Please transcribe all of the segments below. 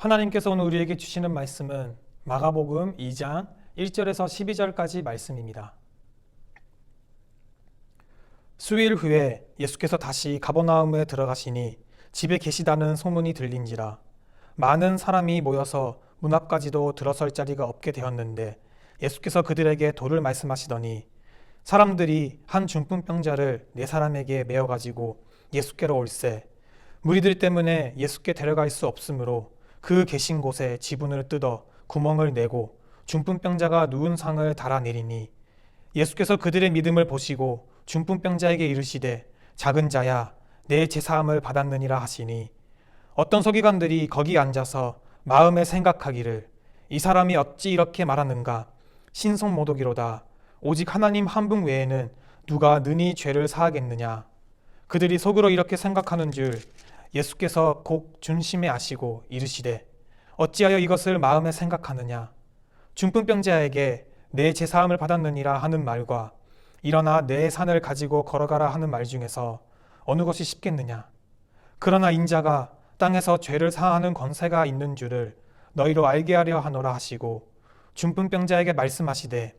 하나님께서 오늘 우리에게 주시는 말씀은 마가복음 2장 1절에서 12절까지 말씀입니다. 수일 후에 예수께서 다시 가버나움에 들어가시니 집에 계시다는 소문이 들린지라 많은 사람이 모여서 문 앞까지도 들어설 자리가 없게 되었는데 예수께서 그들에게 도를 말씀하시더니 사람들이 한 중풍병자를 네 사람에게 메어가지고 예수께로 올세 무리들 때문에 예수께 데려갈 수 없으므로 그 계신 곳에 지붕을 뜯어 구멍을 내고 중풍병자가 누운 상을 달아내리니 예수께서 그들의 믿음을 보시고 중풍병자에게 이르시되 작은 자야 내 제사함을 받았느니라 하시니 어떤 서기관들이 거기 앉아서 마음에 생각하기를 이 사람이 어찌 이렇게 말하는가 신성모독이로다 오직 하나님 한 분 외에는 누가 능히 죄를 사하겠느냐 그들이 속으로 이렇게 생각하는 줄 예수께서 곧 준심에 아시고 이르시되 어찌하여 이것을 마음에 생각하느냐 중풍병자에게 내 제사함을 받았느니라 하는 말과 일어나 내 산을 가지고 걸어가라 하는 말 중에서 어느 것이 쉽겠느냐 그러나 인자가 땅에서 죄를 사하는 권세가 있는 줄을 너희로 알게 하려 하노라 하시고 중풍병자에게 말씀하시되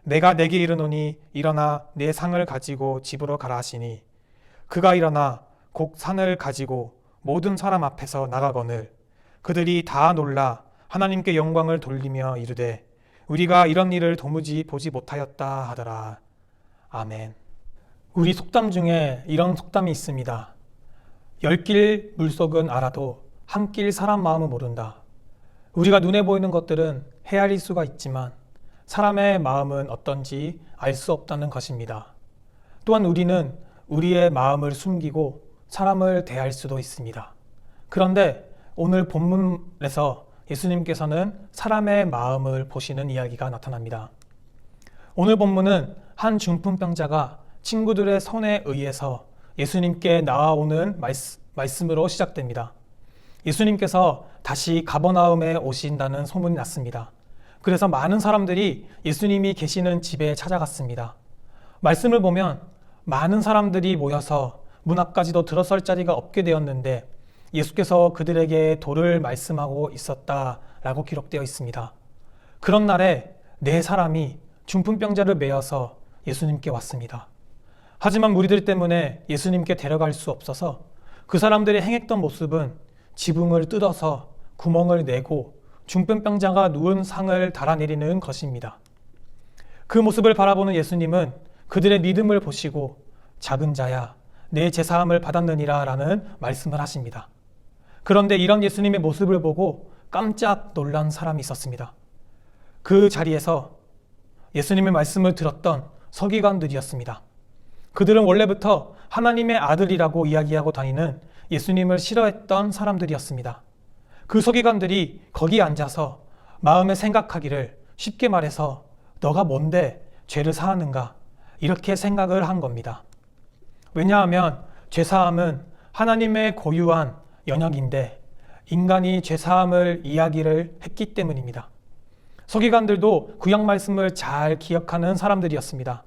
내가 내게 이르노니 일어나 내 상을 가지고 집으로 가라 하시니 그가 일어나 곧 산을 가지고 모든 사람 앞에서 나가거늘 그들이 다 놀라 하나님께 영광을 돌리며 이르되 우리가 이런 일을 도무지 보지 못하였다 하더라. 아멘. 우리 속담 중에 이런 속담이 있습니다. 열길 물속은 알아도 한 길 사람 마음은 모른다. 우리가 눈에 보이는 것들은 헤아릴 수가 있지만 사람의 마음은 어떤지 알 수 없다는 것입니다. 또한 우리는 우리의 마음을 숨기고 사람을 대할 수도 있습니다. 그런데 오늘 본문에서 예수님께서는 사람의 마음을 보시는 이야기가 나타납니다. 오늘 본문은 한 중풍병자가 친구들의 손에 의해서 예수님께 나아오는 말씀으로 시작됩니다. 예수님께서 다시 가버나움에 오신다는 소문이 났습니다. 그래서 많은 사람들이 예수님이 계시는 집에 찾아갔습니다. 말씀을 보면 많은 사람들이 모여서 문 앞까지도 들어설 자리가 없게 되었는데 예수께서 그들에게 도를 말씀하고 있었다라고 기록되어 있습니다. 그런 날에 네 사람이 중풍병자를 메어서 예수님께 왔습니다. 하지만 무리들 때문에 예수님께 데려갈 수 없어서 그 사람들이 행했던 모습은 지붕을 뜯어서 구멍을 내고 중풍병자가 누운 상을 달아내리는 것입니다. 그 모습을 바라보는 예수님은 그들의 믿음을 보시고 작은 자야 내 제사함을 받았느니라 라는 말씀을 하십니다. 그런데 이런 예수님의 모습을 보고 깜짝 놀란 사람이 있었습니다. 그 자리에서 예수님의 말씀을 들었던 서기관들이었습니다. 그들은 원래부터 하나님의 아들이라고 이야기하고 다니는 예수님을 싫어했던 사람들이었습니다. 그 서기관들이 거기 앉아서 마음에 생각하기를 쉽게 말해서 너가 뭔데 죄를 사하는가 이렇게 생각을 한 겁니다. 왜냐하면 죄사함은 하나님의 고유한 영역인데 인간이 죄사함을 이야기를 했기 때문입니다. 서기관들도 구약 말씀을 잘 기억하는 사람들이었습니다.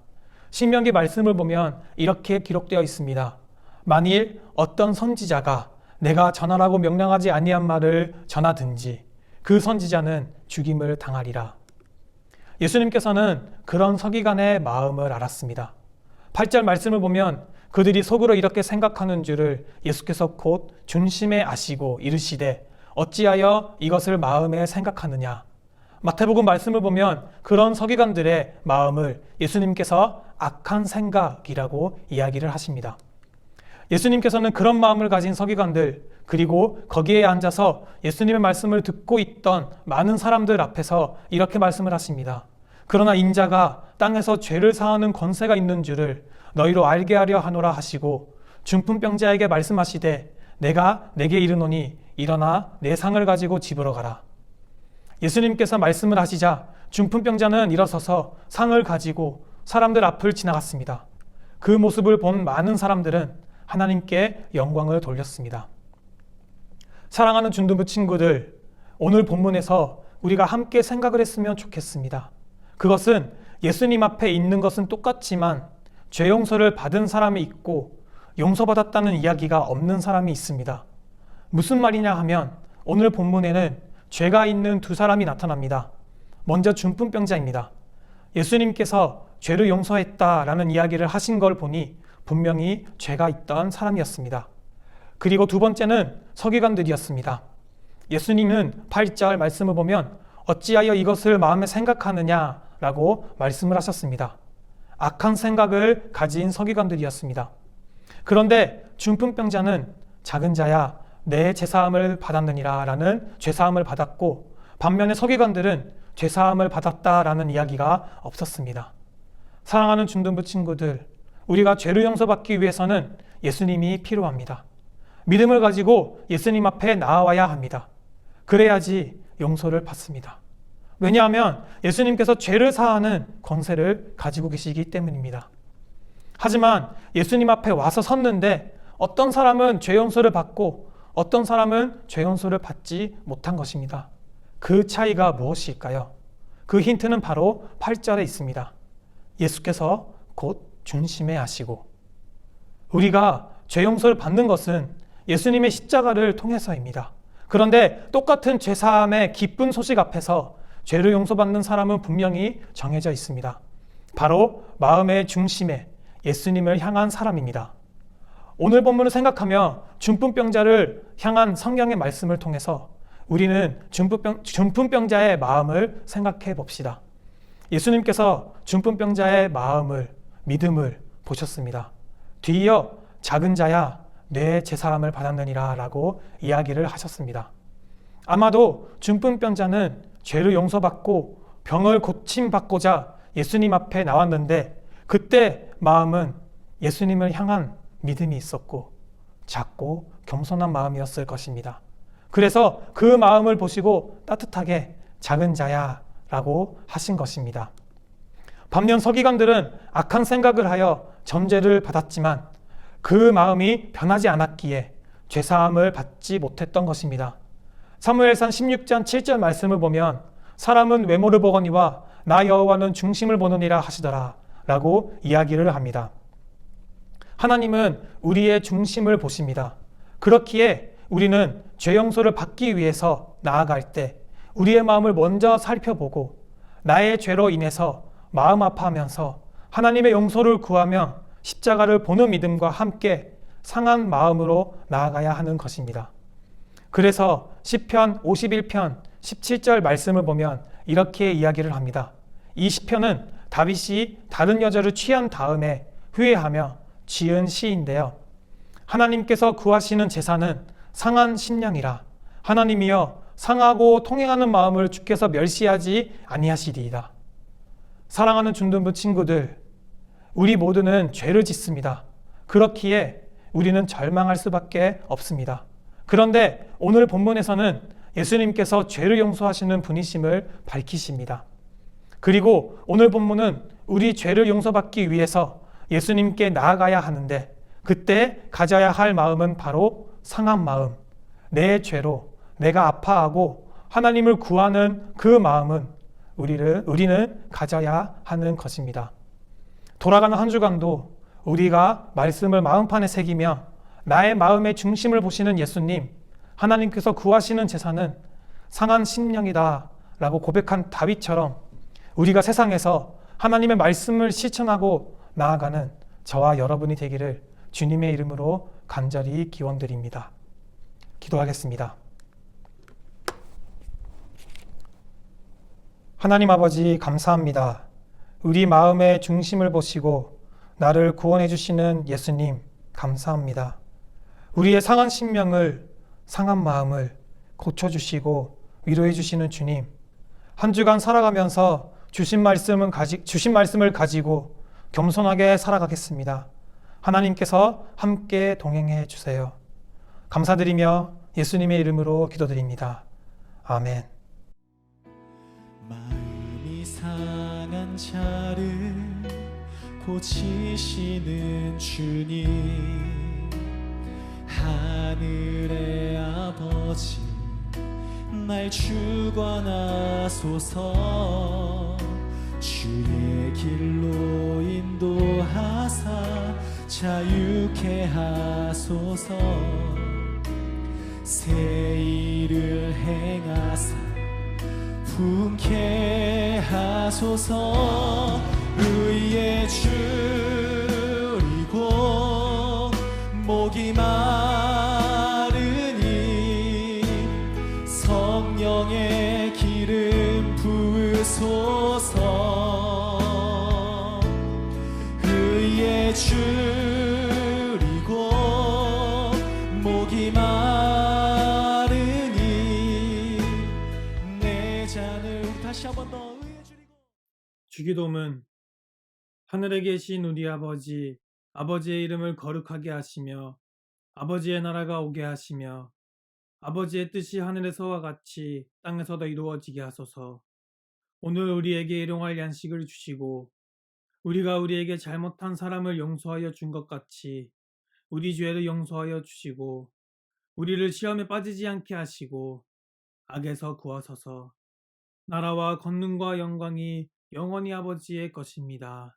신명기 말씀을 보면 이렇게 기록되어 있습니다. 만일 어떤 선지자가 내가 전하라고 명령하지 아니한 말을 전하든지 그 선지자는 죽임을 당하리라. 예수님께서는 그런 서기관의 마음을 알았습니다. 8절 말씀을 보면 그들이 속으로 이렇게 생각하는 줄을 예수께서 곧 준심에 아시고 이르시되 어찌하여 이것을 마음에 생각하느냐. 마태복음 말씀을 보면 그런 서기관들의 마음을 예수님께서 악한 생각이라고 이야기를 하십니다. 예수님께서는 그런 마음을 가진 서기관들 그리고 거기에 앉아서 예수님의 말씀을 듣고 있던 많은 사람들 앞에서 이렇게 말씀을 하십니다. 그러나 인자가 땅에서 죄를 사하는 권세가 있는 줄을 너희로 알게 하려 하노라 하시고 중풍병자에게 말씀하시되 내가 내게 이르노니 일어나 내 상을 가지고 집으로 가라. 예수님께서 말씀을 하시자 중풍병자는 일어서서 상을 가지고 사람들 앞을 지나갔습니다. 그 모습을 본 많은 사람들은 하나님께 영광을 돌렸습니다. 사랑하는 준두부 친구들, 오늘 본문에서 우리가 함께 생각을 했으면 좋겠습니다. 그것은 예수님 앞에 있는 것은 똑같지만 죄 용서를 받은 사람이 있고 용서받았다는 이야기가 없는 사람이 있습니다. 무슨 말이냐 하면 오늘 본문에는 죄가 있는 두 사람이 나타납니다. 먼저 중풍병자입니다. 예수님께서 죄를 용서했다라는 이야기를 하신 걸 보니 분명히 죄가 있던 사람이었습니다. 그리고 두 번째는 서기관들이었습니다. 예수님은 8절 말씀을 보면 어찌하여 이것을 마음에 생각하느냐라고 말씀을 하셨습니다. 악한 생각을 가진 서기관들이었습니다. 그런데 중풍병자는 작은 자야 내 죄사함을 받았느니라 라는 죄사함을 받았고, 반면에 서기관들은 죄사함을 받았다라는 이야기가 없었습니다. 사랑하는 중등부 친구들, 우리가 죄를 용서받기 위해서는 예수님이 필요합니다. 믿음을 가지고 예수님 앞에 나아와야 합니다. 그래야지 용서를 받습니다. 왜냐하면 예수님께서 죄를 사하는 권세를 가지고 계시기 때문입니다. 하지만 예수님 앞에 와서 섰는데 어떤 사람은 죄 용서를 받고 어떤 사람은 죄 용서를 받지 못한 것입니다. 그 차이가 무엇일까요? 그 힌트는 바로 8절에 있습니다. 예수께서 곧 중심에 하시고, 우리가 죄 용서를 받는 것은 예수님의 십자가를 통해서입니다. 그런데 똑같은 죄사함의 기쁜 소식 앞에서 죄를 용서받는 사람은 분명히 정해져 있습니다. 바로 마음의 중심에 예수님을 향한 사람입니다. 오늘 본문을 생각하며 중풍병자를 향한 성경의 말씀을 통해서 우리는 중풍병자의 마음을 생각해 봅시다. 예수님께서 중풍병자의 마음을, 믿음을 보셨습니다. 뒤이어 작은 자야 내 죄사함을 받았느니라 라고 이야기를 하셨습니다. 아마도 중풍병자는 죄를 용서받고 병을 고침받고자 예수님 앞에 나왔는데 그때 마음은 예수님을 향한 믿음이 있었고 작고 겸손한 마음이었을 것입니다. 그래서 그 마음을 보시고 따뜻하게 작은 자야 라고 하신 것입니다. 반면 서기관들은 악한 생각을 하여 전죄를 받았지만 그 마음이 변하지 않았기에 죄사함을 받지 못했던 것입니다. 사무엘상 16장 7절 말씀을 보면 사람은 외모를 보거니와 나 여호와는 중심을 보느니라 하시더라 라고 이야기를 합니다. 하나님은 우리의 중심을 보십니다. 그렇기에 우리는 죄 용서를 받기 위해서 나아갈 때 우리의 마음을 먼저 살펴보고 나의 죄로 인해서 마음 아파하면서 하나님의 용서를 구하며 십자가를 보는 믿음과 함께 상한 마음으로 나아가야 하는 것입니다. 그래서 시편 51편 17절 말씀을 보면 이렇게 이야기를 합니다. 이 시편은 다윗이 다른 여자를 취한 다음에 후회하며 지은 시인데요. 하나님께서 구하시는 제사는 상한 심령이라 하나님이여 상하고 통행하는 마음을 주께서 멸시하지 아니하시리이다. 사랑하는 중등부 친구들, 우리 모두는 죄를 짓습니다. 그렇기에 우리는 절망할 수밖에 없습니다. 그런데 오늘 본문에서는 예수님께서 죄를 용서하시는 분이심을 밝히십니다. 그리고 오늘 본문은 우리 죄를 용서받기 위해서 예수님께 나아가야 하는데 그때 가져야 할 마음은 바로 상한 마음, 내 죄로 내가 아파하고 하나님을 구하는 그 마음은 우리는 가져야 하는 것입니다. 돌아가는 한 주간도 우리가 말씀을 마음판에 새기며 나의 마음의 중심을 보시는 예수님, 하나님께서 구하시는 제사는 상한 심령이다 라고 고백한 다윗처럼 우리가 세상에서 하나님의 말씀을 실천하고 나아가는 저와 여러분이 되기를 주님의 이름으로 간절히 기원드립니다. 기도하겠습니다. 하나님 아버지 감사합니다. 우리 마음의 중심을 보시고 나를 구원해 주시는 예수님 감사합니다. 우리의 상한 심령을, 상한 마음을 고쳐주시고 위로해 주시는 주님, 한 주간 살아가면서 주신 말씀을 가지고 겸손하게 살아가겠습니다. 하나님께서 함께 동행해 주세요. 감사드리며 예수님의 이름으로 기도드립니다. 아멘. 마음이 상한 자를 고치시는 주님, 하늘의 아버지 날 주관하소서. 주의 길로 인도하사 자유케 하소서. 새 일을 분케하소서. 의에 줄이고 목이 마르니 성령의 기름 부으소서. 의에 줄이고 목이 마르니 내 잔을 다시 한 번 더 의에 줄이고. 주기도문. 하늘에 계신 우리 아버지, 아버지의 이름을 거룩하게 하시며 아버지의 나라가 오게 하시며 아버지의 뜻이 하늘에서와 같이 땅에서도 이루어지게 하소서. 오늘 우리에게 일용할 양식을 주시고 우리가 우리에게 잘못한 사람을 용서하여 준 것 같이 우리 죄를 용서하여 주시고 우리를 시험에 빠지지 않게 하시고 악에서 구하소서. 나라와 권능과 영광이 영원히 아버지의 것입니다.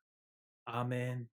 아멘.